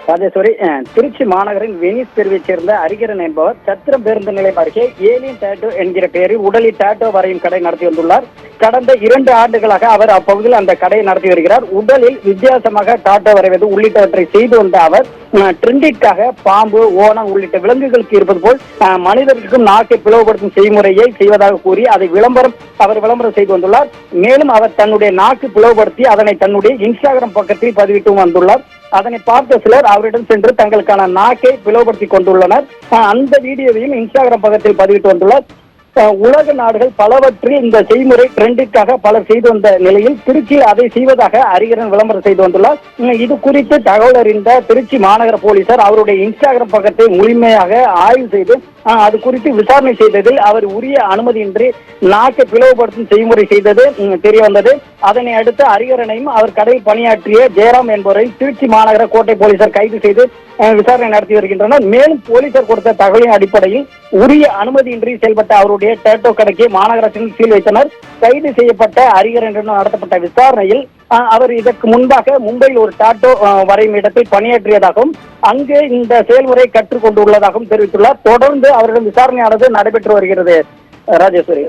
ராஜேஸ்வரி, திருச்சி மாநகரின் வெனிஸ் தெருவைச் சேர்ந்த ஹரிகரன் என்பவர் சத்திரம் பேருந்து நிலையம் அருகே ஏலியன் டாட்டோ என்கிற பெயரில் உடலில் டாட்டோ வரையும் கடை நடத்தி வந்துள்ளார். கடந்த 2 ஆண்டுகளாக அவர் அப்பகுதியில் அந்த கடையை நடத்தி வருகிறார். உடலில் வித்தியாசமாக டாட்டோ வரைவது உள்ளிட்டவற்றை செய்து வந்த அவர் ட்ரெண்டிற்காக பாம்பு, ஓணம் உள்ளிட்ட விலங்குகளுக்கு இருப்பது போல் மனிதர்களுக்கும் நாக்கை பிளவுபடுத்தும் செய்முறையை செய்வதாக கூறி அதை விளம்பரம் செய்து வந்துள்ளார். மேலும் அவர் தன்னுடைய நாக்கு பிளவுபடுத்தி அதனை தன்னுடைய இன்ஸ்டாகிராம் பக்கத்தில் பதிவிட்டு வந்துள்ளார். அதனை பார்த்த சிலர் அவரிடம் சென்று தங்களுக்கான நாக்கை பிளவுபடுத்தி கொண்டுள்ளனர். அந்த வீடியோவையும் இன்ஸ்டாகிராம் பக்கத்தில் பதிவிட்டு வந்துள்ளார். உலக நாடுகள் பலவற்றில் இந்த செய்முறை ட்ரெண்டிற்காக பலர் செய்து வந்த நிலையில் திருச்சியில் அதை செய்வதாக ஹரிகரன் விளம்பரம் செய்து வந்துள்ளார். இது குறித்து தகவல் அறிந்த திருச்சி மாநகர போலீசார் அவருடைய இன்ஸ்டாகிராம் பக்கத்தை முழுமையாக ஆய்வு செய்து அது குறித்து விசாரணை செய்ததில் அவர் உரிய அனுமதியின்றி நாக்கை பிளவுபடுத்தும் செய்முறை செய்தது தெரிய வந்தது. அதனை அடுத்து ஹரிகரனையும் அவர் கடையில் பணியாற்றிய ஜெயராம் என்பவரை திருச்சி மாநகர கோட்டை போலீசார் கைது செய்து விசாரணை நடத்தி வருகின்றனர். மேலும் போலீசார் கொடுத்த தகவலின் அடிப்படையில் உரிய அனுமதியின்றி செயல்பட்ட அவருடைய டாட்டோ கடைக்கு மாநகராட்சியில் சீல் வைத்தனர். கைது செய்யப்பட்ட ஹரிகரனிடம் நடத்தப்பட்ட விசாரணையில் அவர் இதற்கு முன்பாக மும்பையில் ஒரு டாட்டோ வரையும் இடத்தில் பணியாற்றியதாகவும் அங்கு இந்த செயல்முறை கற்றுக்கொண்டுள்ளதாகவும் தெரிவித்துள்ளார். தொடர்ந்து அவரிடம் விசாரணையானது நடைபெற்று வருகிறது. ராஜேஸ்வரி.